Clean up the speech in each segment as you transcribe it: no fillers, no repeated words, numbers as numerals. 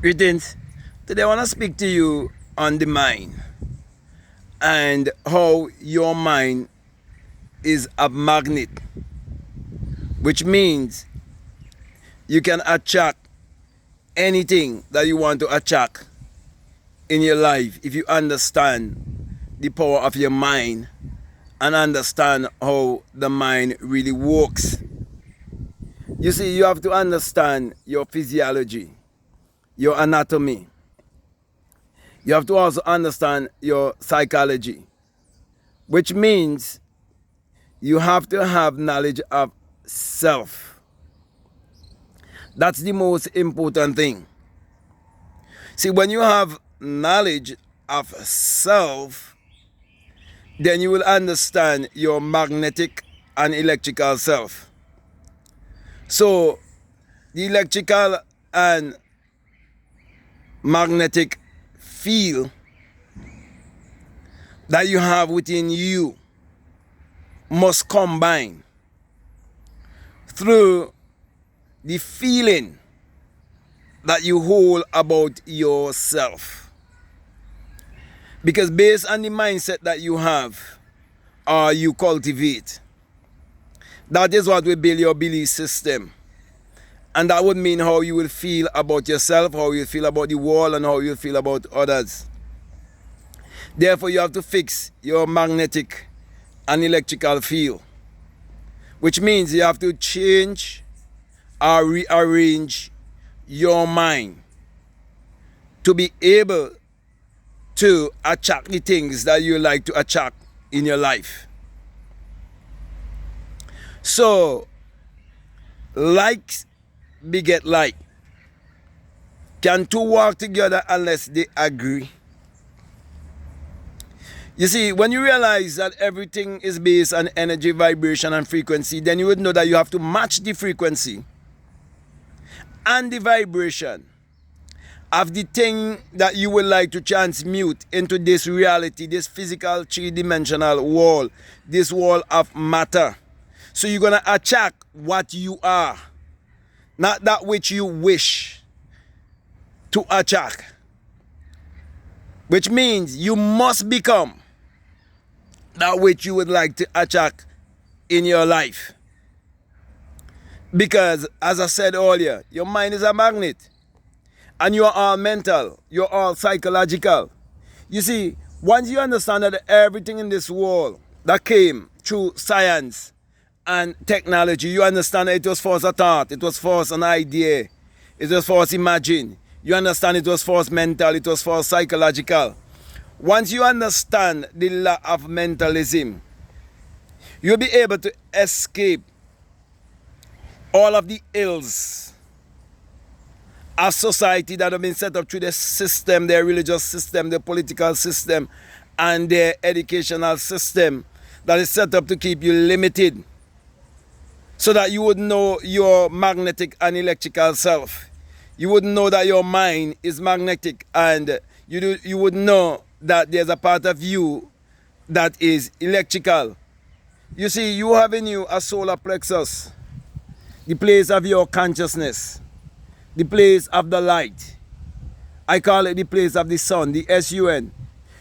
Greetings. Today I want to speak to you on the mind and how your mind is a magnet, which means you can attract anything that you want to attract in your life if you understand the power of your mind and understand how the mind really works. You see, you have to understand your physiology, your anatomy. You have to also understand your psychology, which means you have to have knowledge of self. That's the most important thing. See, when you have knowledge of self, then you will understand your magnetic and electrical self. So, the electrical and magnetic field that you have within you must combine through the feeling that you hold about yourself. Because based on the mindset that you have or you cultivate, that is what will build your belief system. And that would mean how you will feel about yourself, how you feel about the world, and how you feel about others. Therefore, you have to fix your magnetic and electrical field, which means you have to change or rearrange your mind to be able to attract the things that you like to attract in your life. So, likes beget like. Can two walk together unless they agree? You see, when you realize that everything is based on energy, vibration, and frequency, then you would know that you have to match the frequency and the vibration of the thing that you would like to transmute into this reality, this physical three-dimensional wall, this wall of matter. So you're going to attract what you are, not that which you wish to attract. Which means you must become that which you would like to attract in your life. Because, as I said earlier, your mind is a magnet. And you are all mental. You're all psychological. You see, once you understand that everything in this world that came through science and technology, you understand that it was first a thought, it was first an idea, it was first imagined. You understand it was first mental, it was first psychological. Once you understand the law of mentalism, you'll be able to escape all of the ills of society that have been set up through the system, their religious system, their political system, and their educational system that is set up to keep you limited, so that you would know your magnetic and electrical self. You would know that your mind is magnetic, and you would know that there's a part of you that is electrical. You see, you have in you a solar plexus, the place of your consciousness, the place of the light. I call it the place of the sun, the sun.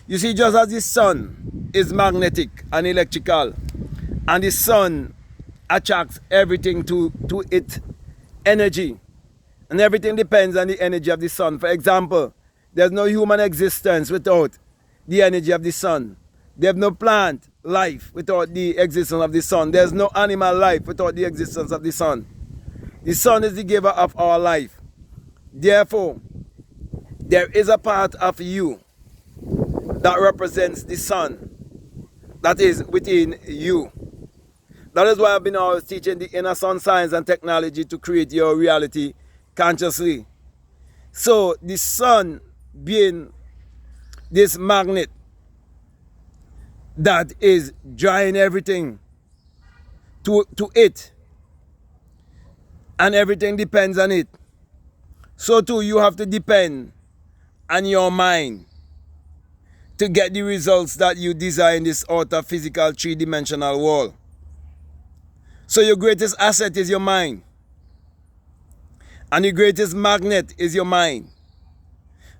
You see, just as the sun is magnetic and electrical, and the sun attracts everything to its energy, and everything depends on the energy of the sun. For example, there's no human existence without the energy of the sun. There's no plant life without the existence of the sun. There's no animal life without the existence of the sun. The sun is the giver of our life. Therefore, there is a part of you that represents the sun that is within you. That is why I've been always teaching the inner sun science and technology to create your reality consciously. So the sun being this magnet that is drawing everything to it, and everything depends on it. So too, you have to depend on your mind to get the results that you desire in this outer physical three-dimensional world. So your greatest asset is your mind. And the greatest magnet is your mind.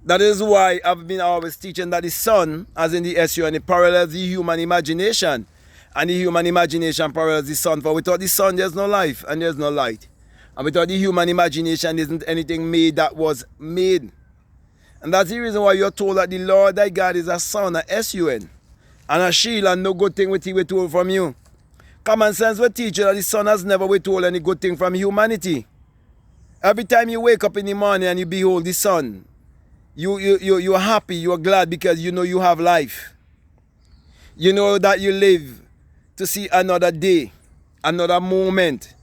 That is why I've been always teaching that the sun, as in the SUN, it parallels the human imagination. And the human imagination parallels the sun. For without the sun, there's no life and there's no light. And without the human imagination, isn't anything made that was made. And that's the reason why you're told that the Lord thy God is a sun, a SUN, and a shield, and no good thing will he withhold from you. Common sense will teach you that the sun has never withhold any good thing from humanity. Every time you wake up in the morning and you behold the sun, you're happy, you're glad, because you know you have life. You know that you live to see another day, another moment.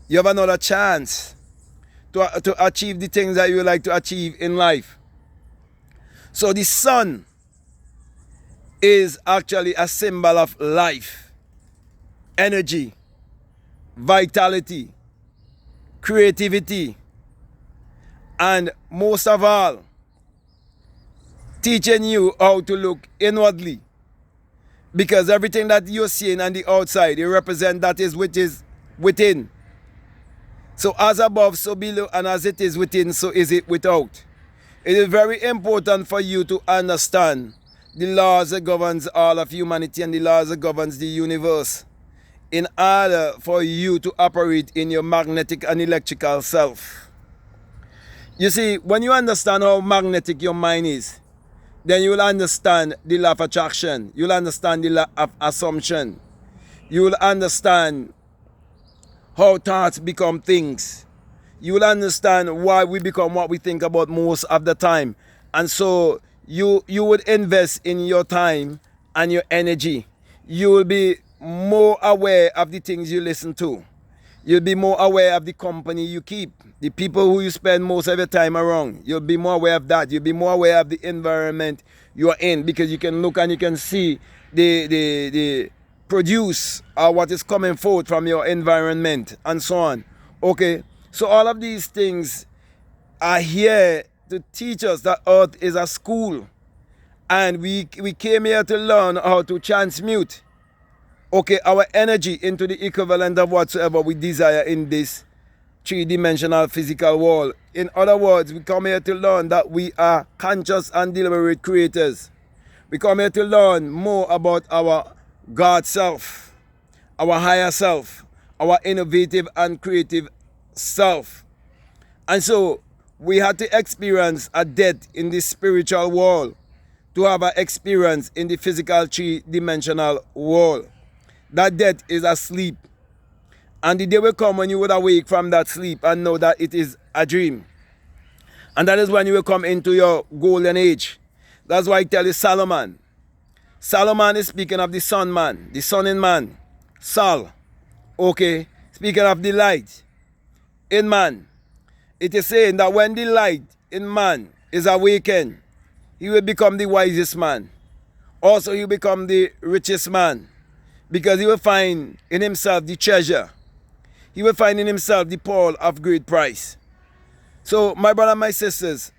You have another chance to achieve the things that you would like to achieve in life. So the sun is actually a symbol of life, energy, vitality, creativity, and most of all, teaching you how to look inwardly. Because everything that you're seeing on the outside, it represents that which is within. So as above, so below, and as it is within, so is it without. It is very important for you to understand the laws that governs all of humanity and the laws that governs the universe, in order for you to operate in your magnetic and electrical self. You see, when you understand how magnetic your mind is, then you will understand the law of attraction. You will understand the law of assumption. You will understand how thoughts become things. You will understand why we become what we think about most of the time. And so you would invest in your time and your energy. You will be more aware of the things you listen to. You'll be more aware of the company you keep, the people who you spend most of your time around. You'll be more aware of that. You'll be more aware of the environment you are in, because you can look and you can see the produce or what is coming forth from your environment and so on. Okay, so all of these things are here to teach us that earth is a school, and we came here to learn how to transmute, okay, our energy into the equivalent of whatsoever we desire in this three-dimensional physical world. In other words, we come here to learn that we are conscious and deliberate creators. We come here to learn more about our God self, our higher self, our innovative and creative self. And so we had to experience a death in the spiritual world to have an experience in the physical three-dimensional world. That death is a sleep. And the day will come when you would awake from that sleep and know that it is a dream. And that is when you will come into your golden age. That's why I tell you Solomon. Solomon is speaking of the sun man, the sun in man. Sol. Okay. Speaking of the light in man. It is saying that when the light in man is awakened, he will become the wisest man. Also, he will become the richest man, because he will find in himself the treasure. He will find in himself the pearl of great price. So, my brother and my sisters,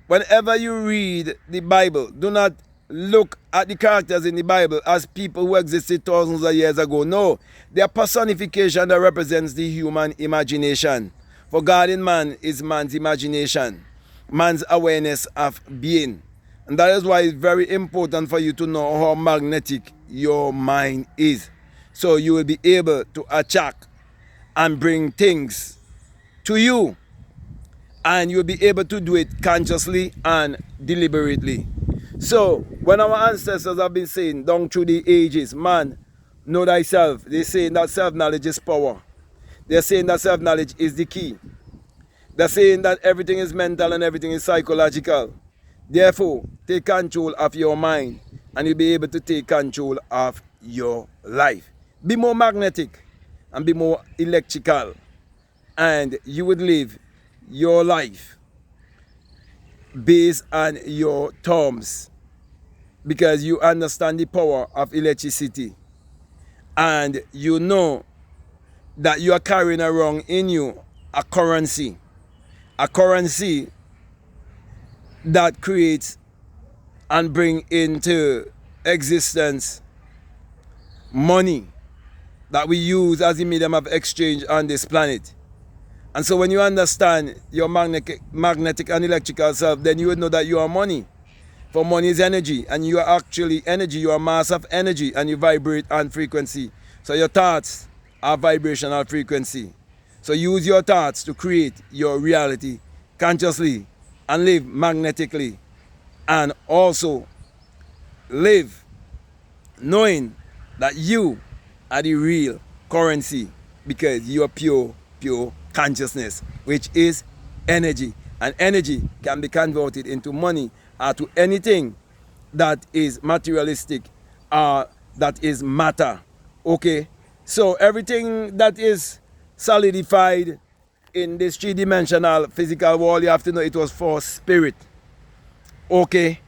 whenever you read the Bible, do not look at the characters in the Bible as people who existed thousands of years ago. No, they are personification that represents the human imagination. For God in man is man's imagination, man's awareness of being. And that is why it's very important for you to know how magnetic your mind is. So you will be able to attract and bring things to you. And you'll be able to do it consciously and deliberately. So when our ancestors have been saying down through the ages, man, know thyself. They're saying that self-knowledge is power. They're saying that self-knowledge is the key. They're saying that everything is mental and everything is psychological. Therefore, take control of your mind and you'll be able to take control of your life. Be more magnetic and be more electrical, and you would live your life based on your terms, because you understand the power of electricity and you know that you are carrying around in you a currency that creates and bring into existence money that we use as a medium of exchange on this planet. And so when you understand your magnetic and electrical self, then you would know that you are money. For money is energy, and you are actually energy. You are mass of energy, and you vibrate on frequency. So your thoughts are vibrational frequency. So use your thoughts to create your reality consciously and live magnetically. And also live knowing that you are the real currency, because you are pure consciousness, which is energy. And energy can be converted into money or to anything that is materialistic or that is matter. Okay? So everything that is solidified in this three-dimensional physical world, you have to know it was for spirit. Okay?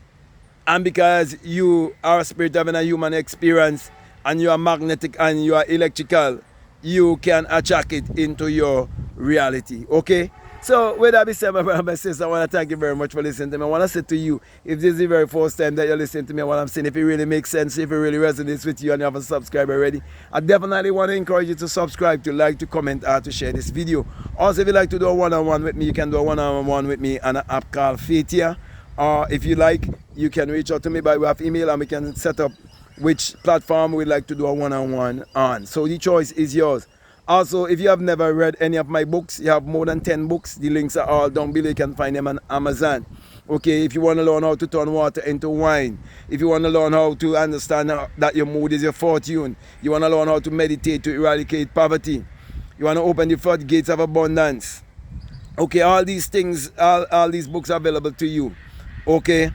And because you are a spirit having a human experience, and you are magnetic and you are electrical, you can attract it into your reality. Okay? So with that being said, my brother and my sister, I want to thank you very much for listening to me. I want to say to you, if this is the very first time that you're listening to me, what I'm saying, if it really makes sense, if it really resonates with you and you haven't subscribed already, I definitely want to encourage you to subscribe, to like, to comment, or to share this video. Also, if you'd like to do a one-on-one with me, you can do a one-on-one with me on an app called Fatia. Or if you like, you can reach out to me by way of email, and we can set up which platform we'd like to do a one-on-one on. So the choice is yours. Also, if you have never read any of my books, you have more than 10 books. The links are all down below. You can find them on Amazon. Okay, if you want to learn how to turn water into wine, if you want to learn how to understand that your mood is your fortune, you want to learn how to meditate to eradicate poverty, you want to open the floodgates of abundance. Okay, all these things, all these books are available to you. Okay,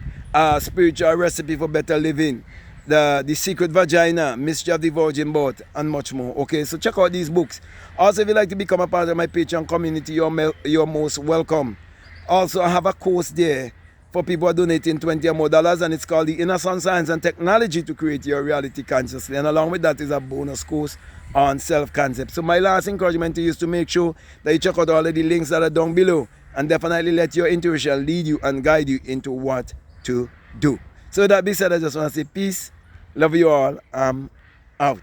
spiritual recipe for better living, the secret vagina, mystery of the virgin birth, and much more. Okay, so check out these books. Also, if you'd like to become a part of my Patreon community, you're most welcome. Also, I have a course there for people who are donating $20 or more, and it's called the Inner Sun Science and Technology to Create Your Reality Consciously. And along with that is a bonus course on self-concept. So my last encouragement to you is to make sure that you check out all of the links that are down below, and definitely let your intuition lead you and guide you into what to do. So that being said, I just want to say peace, love you all, I'm out.